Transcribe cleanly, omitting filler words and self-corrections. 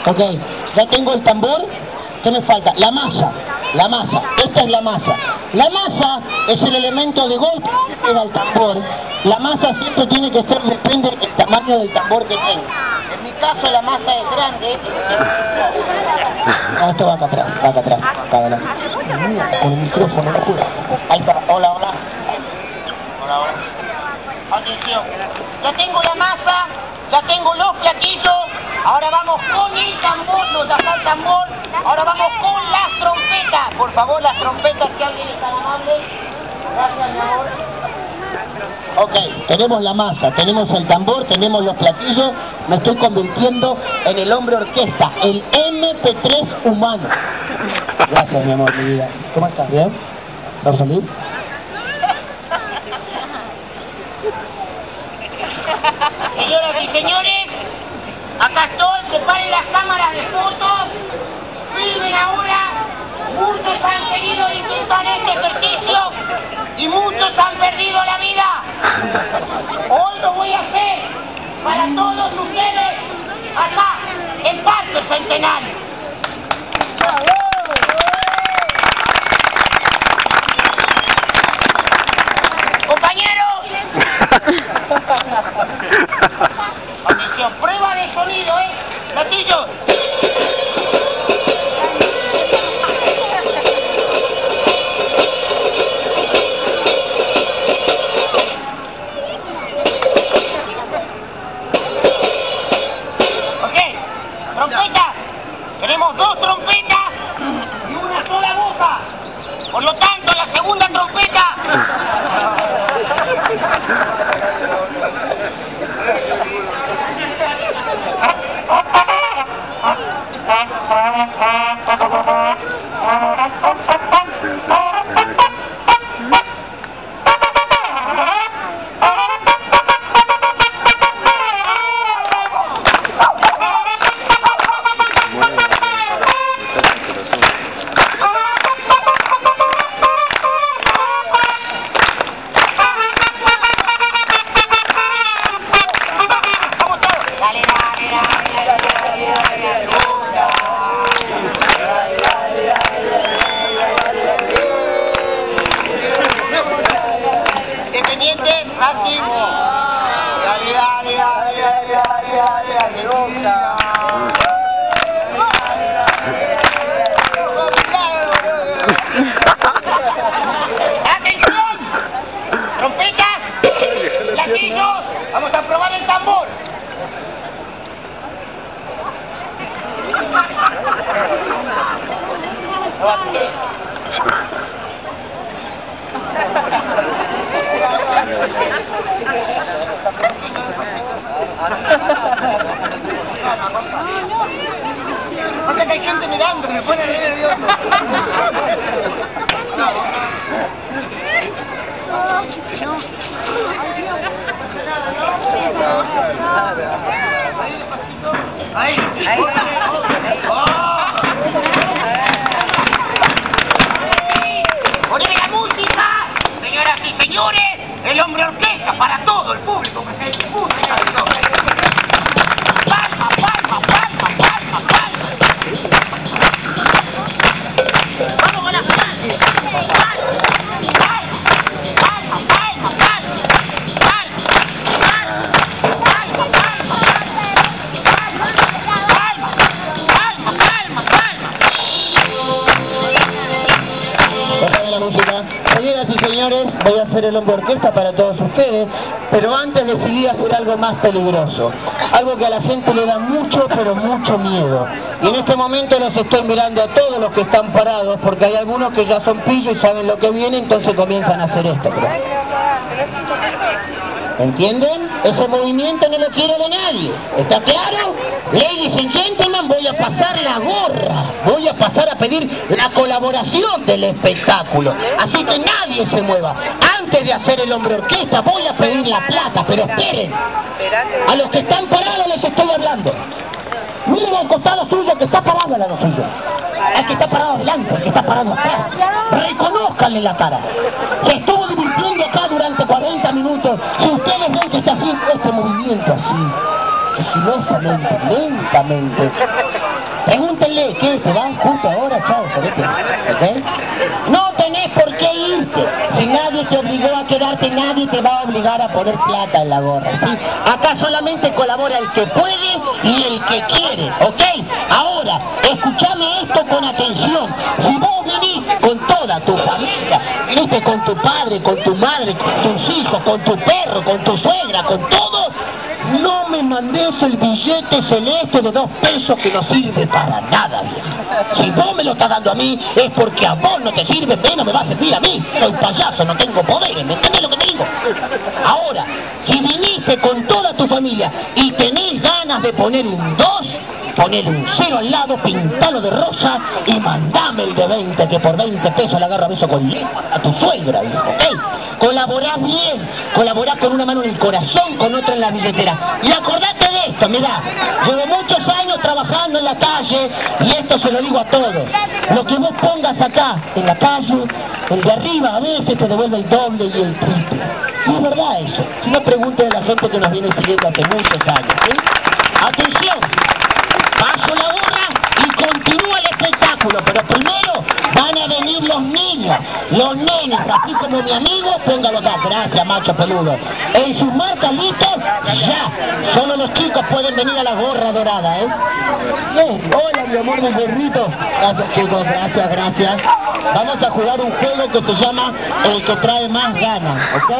Ok, ya tengo el tambor. ¿Qué me falta? La masa. La masa. Esta es la masa. La masa es el elemento de golpe que queda el tambor. La masa siempre tiene que ser, depende del tamaño del tambor que tenga. En mi caso la masa es grande. No, esto va acá atrás, acá adelante. Con el micrófono, no juro. Ahí está, hola, hola. Hola, hola. Atención, ya tengo la masa, ya tengo los platillos, ahora vamos con el tambor, nos da el tambor, ahora vamos con las trompetas. Por favor, las trompetas, que alguien es tan amable. Gracias, mi amor. Ok, tenemos la masa, tenemos el tambor, tenemos los platillos, me estoy convirtiendo en el hombre orquesta, el MP3 humano. Gracias, mi amor, mi vida. ¿Cómo estás? ¿Bien? ¿Estás feliz? Señoras y señores, acá estoy, preparen las cámaras de fotos, filmen ahora. Muchos han querido disfrutar este ejercicio y muchos han perdido la vida. Hoy lo voy a hacer para todos ustedes acá en Parque Centenario. Compañeros, atención, prueba de sonido, platillo. Ok, trompetas. Tenemos 2 trompetas y una sola boca. Por lo tanto, la segunda trompeta. ¡Atención! ¡Trompetas! ¡Platillos! ¡Vamos a probar el tambor! Porque hay gente mirando, me pone nervioso. Ahí. Poneme la música, señoras y señores, el hombre orquesta para todo el público presente. Palma, palma, palma, palma, palma. Vamos con las palmas. Señoras y señores, voy a hacer el hombre orquesta para todos ustedes, pero antes decidí hacer algo más peligroso, algo que a la gente le da mucho, pero mucho miedo. Y en este momento los estoy mirando a todos los que están parados, porque hay algunos que ya son pillos y saben lo que viene, entonces comienzan a hacer esto. ¿Entienden? Ese movimiento no lo quiero de nadie. ¿Está claro? Ladies and gentlemen, voy a pasar la gorra. Voy a pasar a pedir la colaboración del espectáculo. Así que nadie se mueva. Antes de hacer el hombre orquesta, voy a pedir la plata. Pero esperen. A los que están parados les estoy hablando. Miren al costado suyo, que está parado al lado suyo. Al que está parado adelante, al que está parado atrás. Reconózcanle la cara. Se estuvo divirtiendo acá durante 40 minutos. Si ustedes ven que está haciendo este movimiento así, sigilosamente, lentamente, Pregúntenle, ¿qué? ¿Se van justo ahora? Chao, ¿ok? No tenés por qué irte. Si nadie te obligó a quedarte, nadie te va a obligar a poner plata en la gorra, ¿sí? Acá solamente colabora el que puede y el que quiere, ¿ok? Ahora, escúchame esto con atención. Si vos vinís con toda tu familia, viniste con tu padre, con tu madre, con tus hijos, con tu perro, con tu suegra, con todos, no me mandes el billete celeste de 2 pesos que no sirve para nada, viejo. Si vos me lo estás dando a mí, es porque a vos no te sirve, menos me va a servir a mí. Soy payaso, no tengo poderes, ¿me entendés lo que te digo? Ahora, si viniste con toda tu familia y tenés ganas de poner un 2, poner un 0 al lado, pintalo de rosa y mandame el de 20, que por 20 pesos le agarro a beso con lengua a tu suegra, viejo, ¿ok? Colaborá bien, colaborá con una mano en el corazón, con otra en la billetera. Y acordate de esto, mirá, llevo muchos años trabajando en la calle y esto se lo digo a todos. Lo que vos pongas acá, en la calle, el de arriba a veces te devuelve el doble y el triple. Y es verdad eso. Si no, pregunten a la gente que nos viene siguiendo hace muchos años, ¿sí? Atención, paso la gorra y continúa el espectáculo, pero primero van a venir los niños, los nenes, así como mi amigo, póngalo acá, gracias macho peludo. En sus marcas listas, ya, solo los chicos pueden venir a la gorra dorada, ¿eh? Bien, hola mi amor del gorrito. Gracias chicos, gracias, gracias. Vamos a jugar un juego que se llama El que trae más ganas, ¿ok?